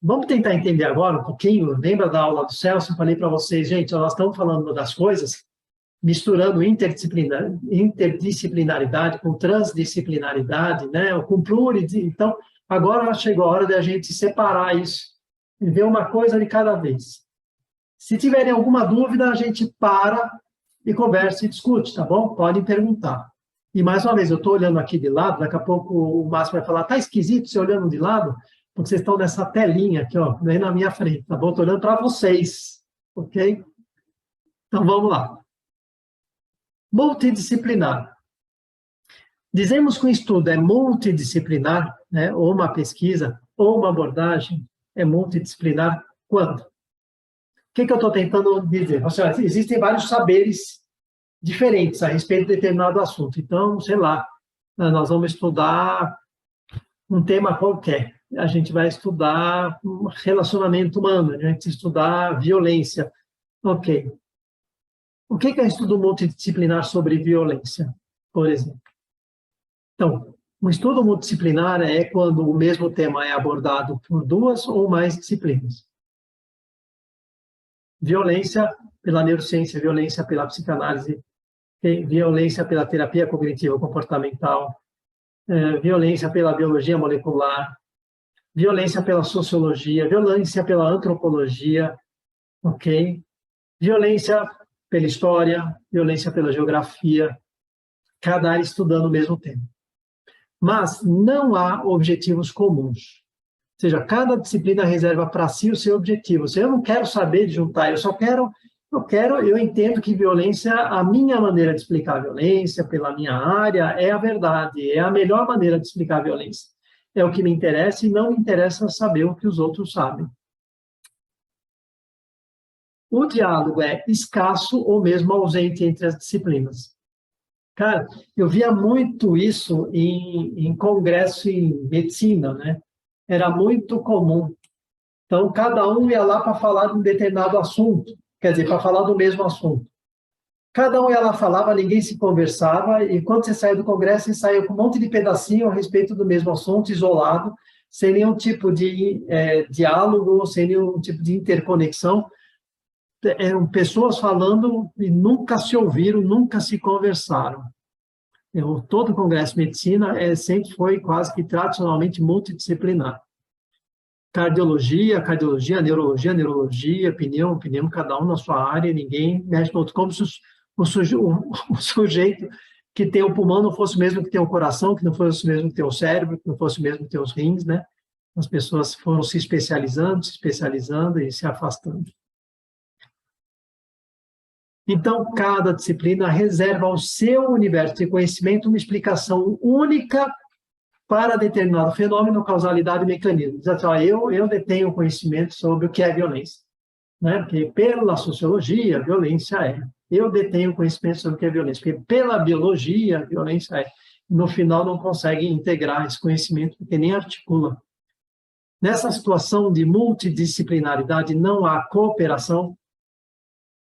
vamos tentar entender agora um pouquinho. Lembra da aula do Celso? Eu falei para vocês, gente, nós estamos falando das coisas, misturando interdisciplinaridade com transdisciplinaridade, né? Com Então, agora chegou a hora de a gente separar isso e ver uma coisa de cada vez. Se tiverem alguma dúvida, a gente para e conversa e discute, tá bom? Podem perguntar. E, mais uma vez, eu estou olhando aqui de lado, daqui a pouco o Márcio vai falar, tá esquisito você olhando de lado? Porque vocês estão nessa telinha aqui, ó, aí na minha frente, tá bom? Estou olhando para vocês, ok? Então, vamos lá. Multidisciplinar. Dizemos que o estudo é multidisciplinar, né, ou uma pesquisa, ou uma abordagem é multidisciplinar quando? O que eu estou tentando dizer? Seja, existem vários saberes diferentes a respeito de determinado assunto. Então, sei lá, nós vamos estudar um tema qualquer. A gente vai estudar relacionamento humano, a gente vai estudar violência. Ok. O que é um estudo multidisciplinar sobre violência, por exemplo? Então, um estudo multidisciplinar é quando o mesmo tema é abordado por duas ou mais disciplinas. Violência pela neurociência, violência pela psicanálise, violência pela terapia cognitivo-comportamental, violência pela biologia molecular, violência pela sociologia, violência pela antropologia, ok? Violência pela história, violência pela geografia, cada área estudando o mesmo tema. Mas não há objetivos comuns. Ou seja, cada disciplina reserva para si o seu objetivo. Eu não quero saber de juntar, eu entendo que violência, a minha maneira de explicar a violência, pela minha área, é a verdade, é a melhor maneira de explicar a violência. É o que me interessa e não me interessa saber o que os outros sabem. O diálogo é escasso ou mesmo ausente entre as disciplinas. Cara, eu via muito isso em congresso em medicina, né? Era muito comum. Então, cada um ia lá para falar de um determinado assunto, quer dizer, para falar do mesmo assunto. Cada um ia lá falava, ninguém se conversava, e quando você saiu do congresso, você saiu com um monte de pedacinho a respeito do mesmo assunto, isolado, sem nenhum tipo de diálogo, sem nenhum tipo de interconexão. Eram pessoas falando e nunca se ouviram, nunca se conversaram. Todo congresso de medicina sempre foi quase que tradicionalmente multidisciplinar. Cardiologia, neurologia, opinião, cada um na sua área, ninguém mexe no outro, como se o sujeito que tem o pulmão não fosse o mesmo que tem o coração, que não fosse o mesmo que tem o cérebro, que não fosse o mesmo que tem os rins, né? As pessoas foram se especializando e se afastando. Então, cada disciplina reserva ao seu universo de conhecimento uma explicação única para determinado fenômeno, causalidade e mecanismo. Diz assim, eu detenho conhecimento sobre o que é violência, né? Porque pela sociologia, violência é. Eu detenho conhecimento sobre o que é violência, porque pela biologia, violência é. No final, não consegue integrar esse conhecimento, porque nem articula. Nessa situação de multidisciplinaridade, não há cooperação,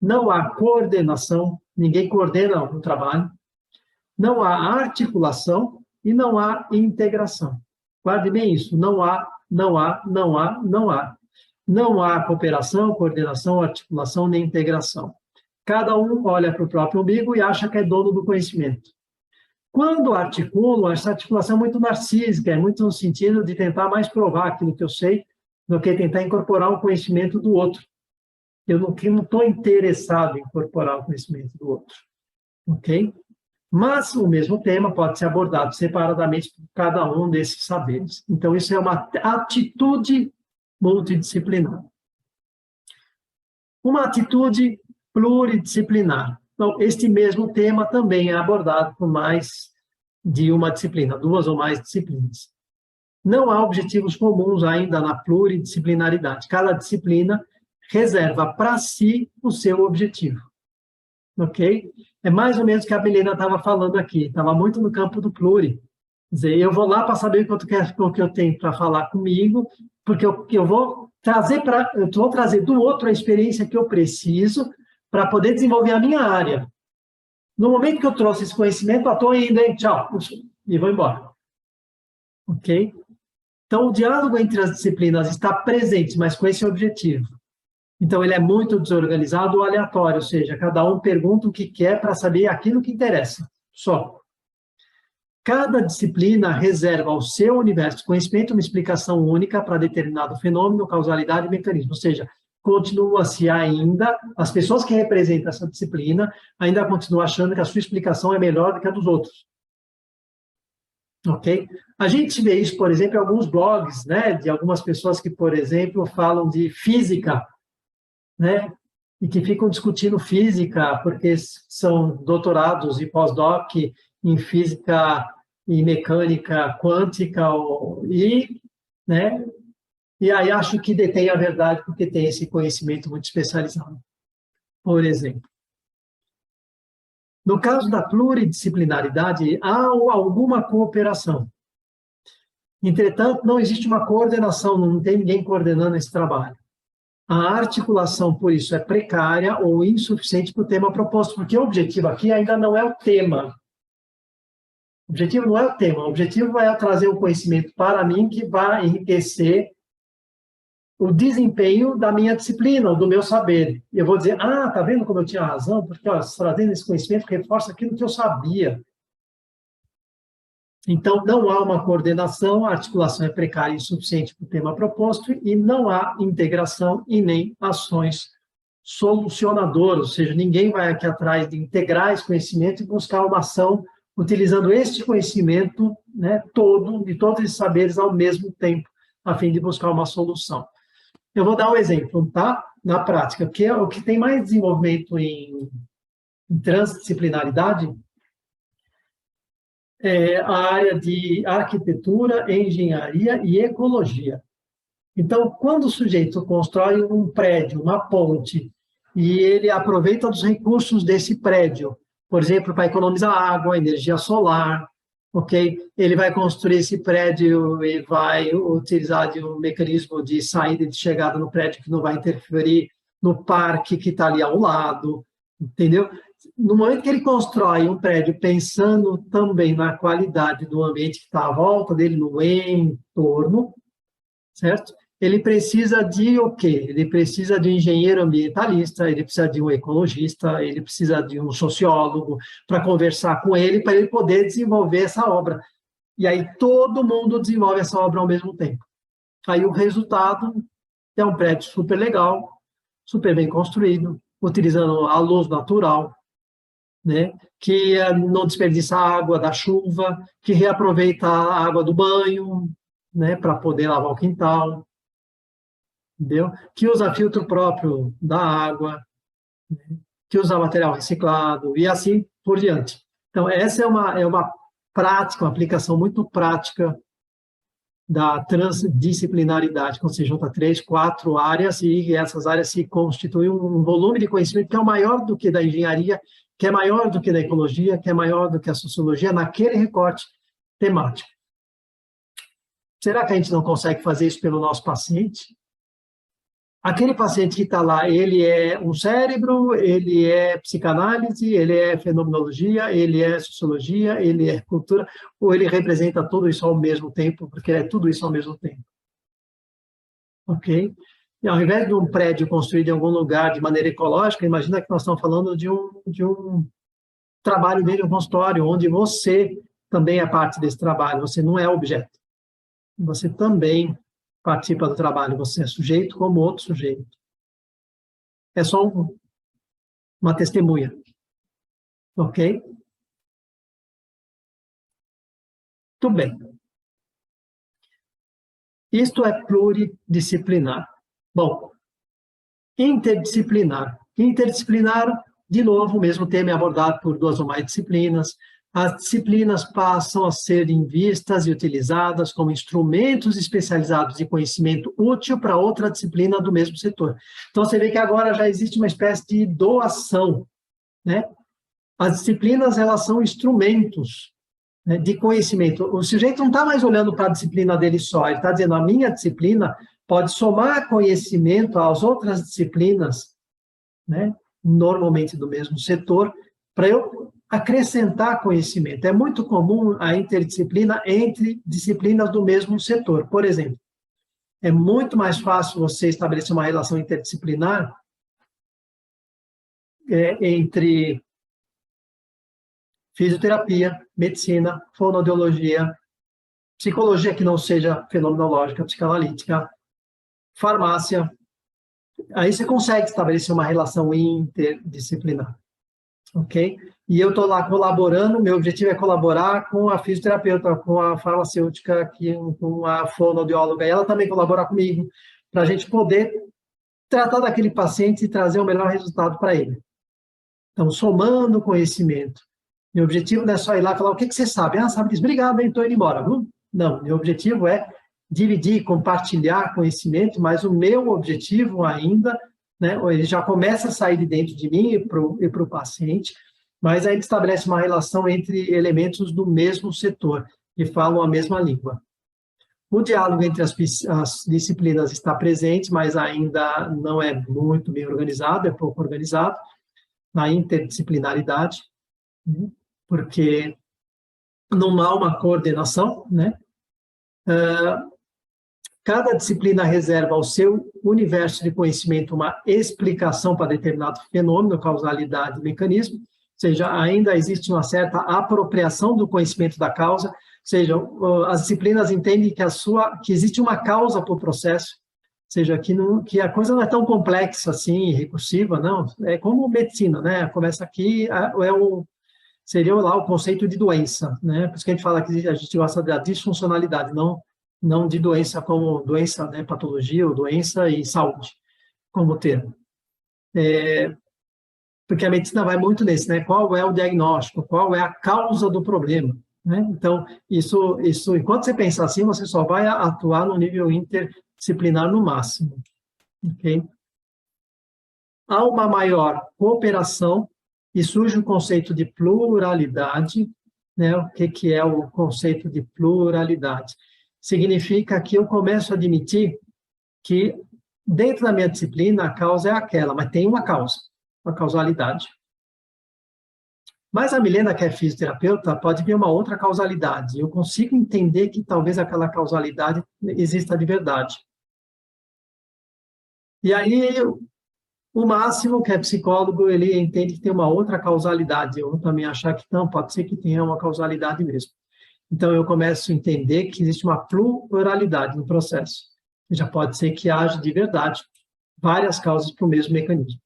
não há coordenação, ninguém coordena o trabalho, não há articulação e não há integração. Guarde bem isso, não há cooperação, coordenação, articulação nem integração. Cada um olha para o próprio umbigo e acha que é dono do conhecimento. Quando articulam, essa articulação é muito narcísica, é muito no sentido de tentar mais provar aquilo que eu sei do que tentar incorporar o conhecimento do outro. Eu não estou interessado em incorporar o conhecimento do outro, ok? Mas o mesmo tema pode ser abordado separadamente por cada um desses saberes. Então, isso é uma atitude multidisciplinar. Uma atitude pluridisciplinar. Então, este mesmo tema também é abordado por mais de uma disciplina, duas ou mais disciplinas. Não há objetivos comuns ainda na pluridisciplinaridade. Cada disciplina reserva para si o seu objetivo. Ok? É mais ou menos o que a Belena estava falando aqui. Estava muito no campo do pluri. Quer dizer, eu vou lá para saber o que eu tenho para falar comigo, porque eu vou trazer do outro a experiência que eu preciso para poder desenvolver a minha área. No momento que eu trouxe esse conhecimento, estou indo, hein? Tchau. E vou embora. Ok? Então, o diálogo entre as disciplinas está presente, mas com esse objetivo. Então, ele é muito desorganizado ou aleatório, ou seja, cada um pergunta o que quer para saber aquilo que interessa, só. Cada disciplina reserva ao seu universo de conhecimento uma explicação única para determinado fenômeno, causalidade e mecanismo, ou seja, continua-se ainda, as pessoas que representam essa disciplina ainda continuam achando que a sua explicação é melhor do que a dos outros. Ok? A gente vê isso, por exemplo, em alguns blogs, né, de algumas pessoas que, por exemplo, falam de física, né, e que ficam discutindo física porque são doutorados e pós-doc em física e mecânica quântica né, e aí acho que detém a verdade porque tem esse conhecimento muito especializado, por exemplo. No caso da pluridisciplinaridade, há alguma cooperação. Entretanto, não existe uma coordenação, não tem ninguém coordenando esse trabalho. A articulação, por isso, é precária ou insuficiente para o tema proposto, porque o objetivo aqui ainda não é o tema. O objetivo não é o tema, o objetivo é trazer o conhecimento para mim que vai enriquecer o desempenho da minha disciplina, do meu saber. E eu vou dizer, tá vendo como eu tinha razão? Porque, trazendo esse conhecimento reforça aquilo que eu sabia. Então, não há uma coordenação, a articulação é precária e insuficiente para o tema proposto e não há integração e nem ações solucionadoras, ou seja, ninguém vai aqui atrás de integrar esse conhecimento e buscar uma ação utilizando este conhecimento, né, de todos esses saberes ao mesmo tempo, a fim de buscar uma solução. Eu vou dar um exemplo, tá? Na prática, que é o que tem mais desenvolvimento em transdisciplinaridade é a área de arquitetura, engenharia e ecologia. Então, quando o sujeito constrói um prédio, uma ponte, e ele aproveita dos recursos desse prédio, por exemplo, para economizar água, energia solar, ok? Ele vai construir esse prédio e vai utilizar de um mecanismo de saída e de chegada no prédio que não vai interferir no parque que está ali ao lado, entendeu? No momento que ele constrói um prédio pensando também na qualidade do ambiente que está à volta dele, no entorno, certo? Ele precisa de o quê? Ele precisa de um engenheiro ambientalista, ele precisa de um ecologista, ele precisa de um sociólogo para conversar com ele, para ele poder desenvolver essa obra. E aí todo mundo desenvolve essa obra ao mesmo tempo. Aí o resultado é um prédio super legal, super bem construído, utilizando a luz natural, né? Que não desperdiça a água da chuva, que reaproveita a água do banho, né? Para poder lavar o quintal, entendeu? Que usa filtro próprio da água, né? Que usa material reciclado e assim por diante. Então, essa é uma prática, uma aplicação muito prática da transdisciplinaridade, quando se junta 3, 4 áreas e essas áreas se constituem um volume de conhecimento que é maior do que da engenharia, que é maior do que da ecologia, que é maior do que a sociologia, naquele recorte temático. Será que a gente não consegue fazer isso pelo nosso paciente? Aquele paciente que está lá, ele é um cérebro, ele é psicanálise, ele é fenomenologia, ele é sociologia, ele é cultura, ou ele representa tudo isso ao mesmo tempo, porque ele é tudo isso ao mesmo tempo. Ok? E ao invés de um prédio construído em algum lugar de maneira ecológica, imagina que nós estamos falando de um trabalho dele, um consultório, onde você também é parte desse trabalho, você não é objeto. Você também participa do trabalho, você é sujeito como outro sujeito. É só uma testemunha. Ok? Tudo bem. Isto é pluridisciplinar. Bom, interdisciplinar. Interdisciplinar, de novo, o mesmo tema é abordado por 2 ou mais disciplinas. As disciplinas passam a serem vistas e utilizadas como instrumentos especializados de conhecimento útil para outra disciplina do mesmo setor. Então, você vê que agora já existe uma espécie de doação, né? As disciplinas, elas são instrumentos, né, de conhecimento. O sujeito não está mais olhando para a disciplina dele só, ele está dizendo, a minha disciplina pode somar conhecimento às outras disciplinas, né, normalmente do mesmo setor, para eu acrescentar conhecimento. É muito comum a interdisciplina entre disciplinas do mesmo setor. Por exemplo, é muito mais fácil você estabelecer uma relação interdisciplinar entre fisioterapia, medicina, fonoaudiologia, psicologia que não seja fenomenológica, psicanalítica, farmácia. Aí você consegue estabelecer uma relação interdisciplinar, ok? E eu estou lá colaborando, meu objetivo é colaborar com a fisioterapeuta, com a farmacêutica, com a fonoaudióloga, e ela também colabora comigo, para a gente poder tratar daquele paciente e trazer o melhor resultado para ele. Então, somando conhecimento. Meu objetivo não é só ir lá e falar, o que você sabe? Ah, sabe disso, obrigado, estou indo embora. Não, meu objetivo é dividir, compartilhar conhecimento, mas o meu objetivo ainda, né, ele já começa a sair de dentro de mim e para o paciente, mas ainda estabelece uma relação entre elementos do mesmo setor, que falam a mesma língua. O diálogo entre as disciplinas está presente, mas ainda não é muito bem organizado, é pouco organizado, na interdisciplinaridade, porque não há uma coordenação, né? Cada disciplina reserva ao seu universo de conhecimento uma explicação para determinado fenômeno, causalidade e mecanismo, ou seja, ainda existe uma certa apropriação do conhecimento da causa, ou seja, as disciplinas entendem que existe uma causa para o processo, ou seja, que a coisa não é tão complexa assim, recursiva, não, é como medicina, né? Começa aqui, seria lá o conceito de doença, né? Por isso que a gente fala que a gente gosta da disfuncionalidade, não de doença como doença, né, patologia ou doença e saúde, como termo. Porque a medicina vai muito nesse, né? Qual é o diagnóstico, qual é a causa do problema, né? Então, isso, enquanto você pensa assim, você só vai atuar no nível interdisciplinar no máximo, ok? Há uma maior cooperação e surge o conceito de pluralidade, né? O que é o conceito de pluralidade? Significa que eu começo a admitir que, dentro da minha disciplina, a causa é aquela, mas tem uma causa, uma causalidade. Mas a Milena, que é fisioterapeuta, pode ver uma outra causalidade. Eu consigo entender que talvez aquela causalidade exista de verdade. E aí, o Máximo, que é psicólogo, ele entende que tem uma outra causalidade. Eu também achar que não, pode ser que tenha uma causalidade mesmo. Então, eu começo a entender que existe uma pluralidade no processo. Já pode ser que haja, de verdade, várias causas para o mesmo mecanismo.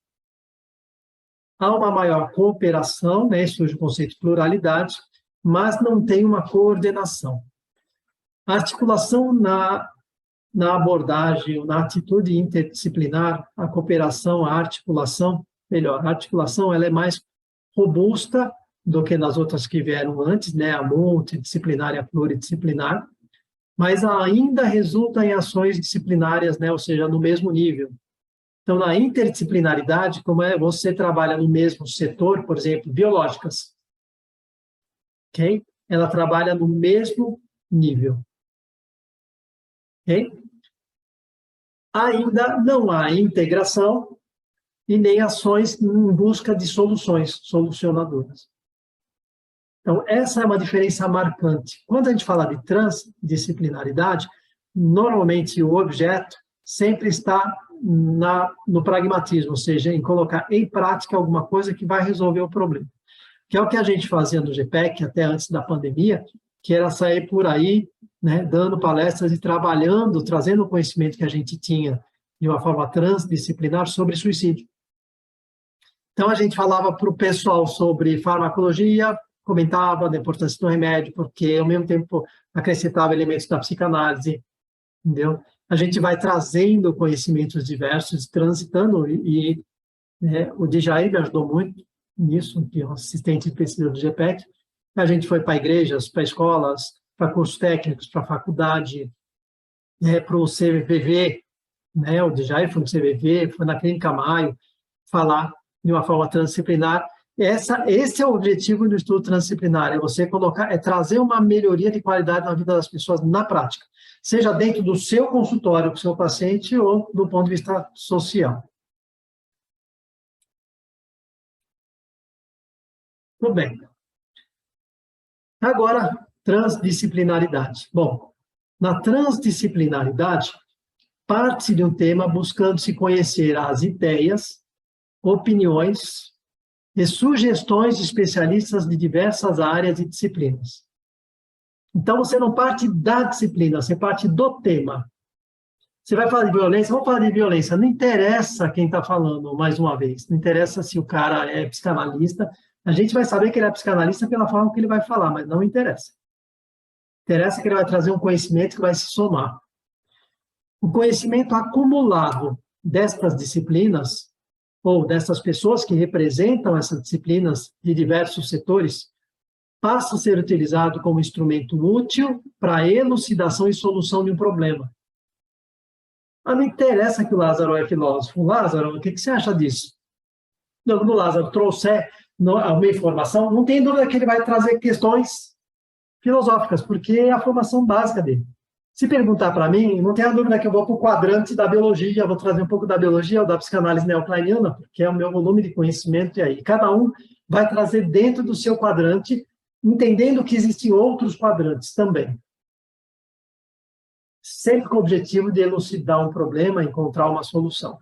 Há uma maior cooperação, né? Surge o conceito de pluralidade, mas não tem uma coordenação. A articulação na abordagem, na atitude interdisciplinar, a cooperação, a articulação, melhor, a articulação ela é mais robusta do que nas outras que vieram antes, né, a multidisciplinar e a pluridisciplinar, mas ainda resulta em ações disciplinárias, né, ou seja, no mesmo nível. Então, na interdisciplinaridade, como é você trabalha no mesmo setor, por exemplo, biológicas, ok? Ela trabalha no mesmo nível, ok? Ainda não há integração e nem ações em busca de soluções solucionadoras. Então, essa é uma diferença marcante. Quando a gente fala de transdisciplinaridade, normalmente o objeto sempre está no pragmatismo, ou seja, em colocar em prática alguma coisa que vai resolver o problema. Que é o que a gente fazia no GPEC até antes da pandemia, que era sair por aí, né, dando palestras e trabalhando, trazendo o conhecimento que a gente tinha de uma forma transdisciplinar sobre suicídio. Então, a gente falava para o pessoal sobre farmacologia, comentava da importância do remédio, porque, ao mesmo tempo, acrescentava elementos da psicanálise, entendeu? A gente vai trazendo conhecimentos diversos, transitando, né, o Djair me ajudou muito nisso, que é um assistente de pesquisa do GPEC. A gente foi para igrejas, para escolas, para cursos técnicos, para faculdade, né, para o CVV, né, o Djair foi no CVV, foi na Clínica Maio, falar de uma forma transdisciplinar. Esse é o objetivo do estudo transdisciplinar, é você colocar, é trazer uma melhoria de qualidade na vida das pessoas na prática, seja dentro do seu consultório com o seu paciente ou do ponto de vista social. Tudo bem. Agora, transdisciplinaridade. Bom, na transdisciplinaridade, parte de um tema buscando se conhecer as ideias, opiniões e sugestões de especialistas de diversas áreas e disciplinas. Então, você não parte da disciplina, você parte do tema. Você vai falar de violência, vamos falar de violência. Não interessa quem está falando, mais uma vez. Não interessa se o cara é psicanalista. A gente vai saber que ele é psicanalista pela forma que ele vai falar, mas não interessa. Interessa que ele vai trazer um conhecimento que vai se somar. O conhecimento acumulado destas disciplinas, ou dessas pessoas que representam essas disciplinas de diversos setores, passa a ser utilizado como instrumento útil para a elucidação e solução de um problema. Mas não interessa que o Lázaro é filósofo. Lázaro, o que você acha disso? Quando o Lázaro trouxer uma informação, não tem dúvida que ele vai trazer questões filosóficas, porque é a formação básica dele. Se perguntar para mim, não tenha dúvida que eu vou para o quadrante da biologia, vou trazer um pouco da biologia ou da psicanálise neocleiniana, porque é o meu volume de conhecimento, e aí cada um vai trazer dentro do seu quadrante, entendendo que existem outros quadrantes também. Sempre com o objetivo de elucidar um problema, encontrar uma solução.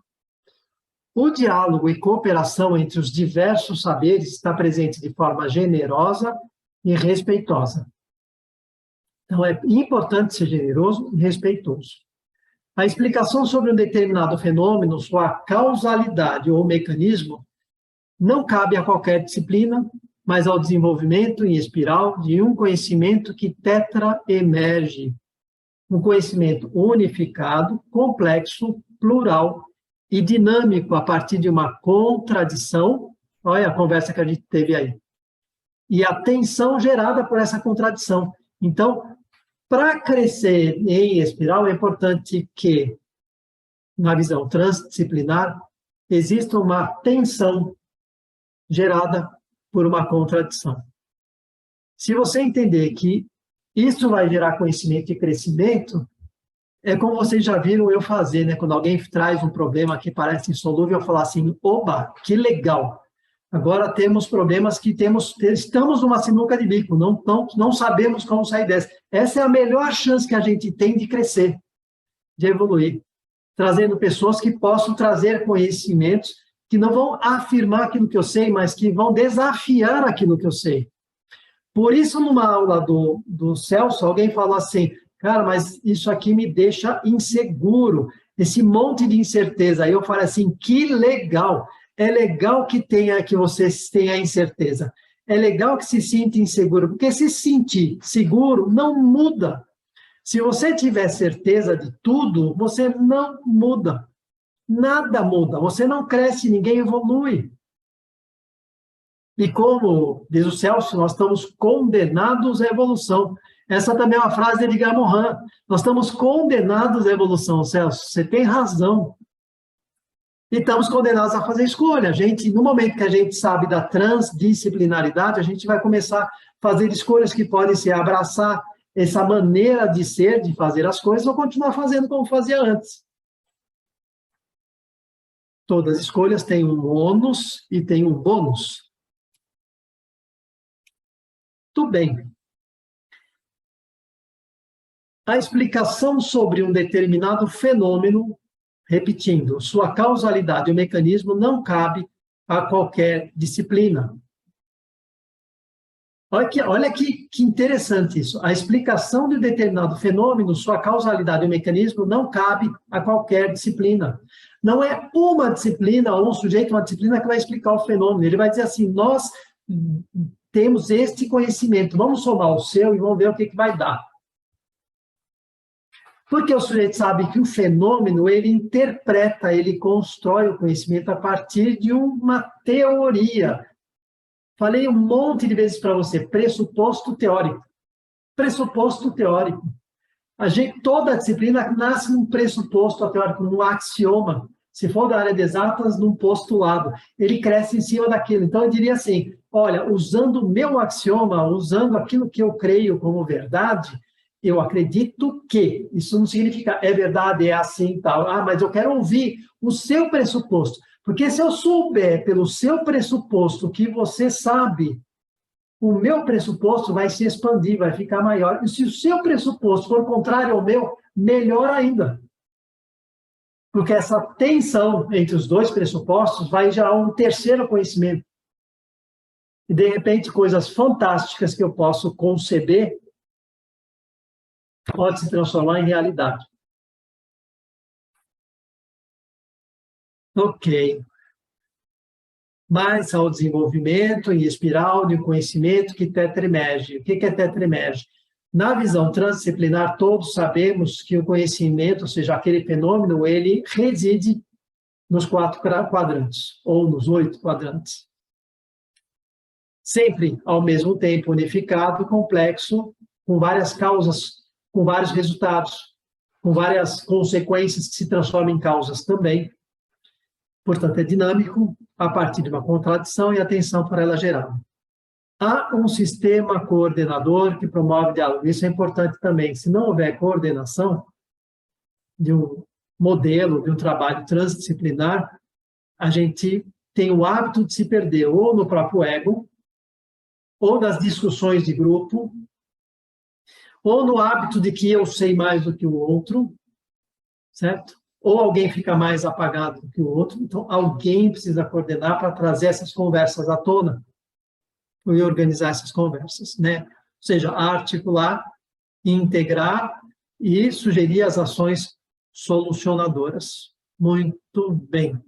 O diálogo e cooperação entre os diversos saberes está presente de forma generosa e respeitosa. Então, é importante ser generoso e respeitoso. A explicação sobre um determinado fenômeno, sua causalidade ou mecanismo, não cabe a qualquer disciplina, mas ao desenvolvimento em espiral de um conhecimento que tetraemerge. Um conhecimento unificado, complexo, plural e dinâmico a partir de uma contradição. Olha a conversa que a gente teve aí. E a tensão gerada por essa contradição. Então, para crescer em espiral, é importante que, na visão transdisciplinar, exista uma tensão gerada por uma contradição. Se você entender que isso vai gerar conhecimento e crescimento, é como vocês já viram eu fazer, né? Quando alguém traz um problema que parece insolúvel, eu falar assim, oba, que legal! Agora temos problemas que estamos numa sinuca de bico, não sabemos como sair dessa. Essa é a melhor chance que a gente tem de crescer, de evoluir, trazendo pessoas que possam trazer conhecimentos que não vão afirmar aquilo que eu sei, mas que vão desafiar aquilo que eu sei. Por isso, numa aula do Celso, alguém falou assim, cara, mas isso aqui me deixa inseguro, esse monte de incerteza. Aí eu falei assim, que legal! É legal que vocês tenham incerteza. É legal que se sinta inseguro, porque se sentir seguro não muda. Se você tiver certeza de tudo, você não muda. Nada muda. Você não cresce, ninguém evolui. E como diz o Celso, nós estamos condenados à evolução. Essa também é uma frase de Edgar Morin. Nós estamos condenados à evolução, Celso. Você tem razão. E estamos condenados a fazer escolha. No momento que a gente sabe da transdisciplinaridade, a gente vai começar a fazer escolhas que podem ser abraçar essa maneira de ser, de fazer as coisas, ou continuar fazendo como fazia antes. Todas as escolhas têm um ônus e têm um bônus. Tudo bem. A explicação sobre um determinado fenômeno, repetindo, sua causalidade e o mecanismo não cabe a qualquer disciplina. Olha que interessante isso. A explicação de um determinado fenômeno, sua causalidade e o mecanismo não cabe a qualquer disciplina. Não é uma disciplina ou um sujeito, uma disciplina que vai explicar o fenômeno. Ele vai dizer assim, nós temos este conhecimento, vamos somar o seu e vamos ver o que vai dar. Porque o sujeito sabe que o fenômeno, ele interpreta, ele constrói o conhecimento a partir de uma teoria. Falei um monte de vezes para você, pressuposto teórico. Pressuposto teórico. Toda a disciplina nasce num pressuposto teórico, num axioma. Se for da área de exatas, num postulado. Ele cresce em cima daquilo. Então, eu diria assim, olha, usando o meu axioma, usando aquilo que eu creio como verdade, eu acredito que, isso não significa é verdade, é assim, tal. Ah, mas eu quero ouvir o seu pressuposto. Porque se eu souber pelo seu pressuposto que você sabe, o meu pressuposto vai se expandir, vai ficar maior. E se o seu pressuposto for contrário ao meu, melhor ainda. Porque essa tensão entre os dois pressupostos vai gerar um terceiro conhecimento. E, de repente, coisas fantásticas que eu posso conceber pode se transformar em realidade. Ok. Mais ao desenvolvimento em espiral de conhecimento que tetraemerge. O que é tetraemerge? Na visão transdisciplinar, todos sabemos que o conhecimento, ou seja, aquele fenômeno, ele reside nos 4 quadrantes, ou nos 8 quadrantes. Sempre, ao mesmo tempo, unificado, complexo, com várias causas, com vários resultados, com várias consequências que se transformam em causas também. Portanto, é dinâmico, a partir de uma contradição e atenção por ela gerada. Há um sistema coordenador que promove diálogo. Isso é importante também. Se não houver coordenação de um modelo, de um trabalho transdisciplinar, a gente tem o hábito de se perder ou no próprio ego, ou nas discussões de grupo, ou no hábito de que eu sei mais do que o outro, certo? Ou alguém fica mais apagado do que o outro. Então, alguém precisa coordenar para trazer essas conversas à tona e organizar essas conversas, né? Ou seja, articular, integrar e sugerir as ações solucionadoras. Muito bem.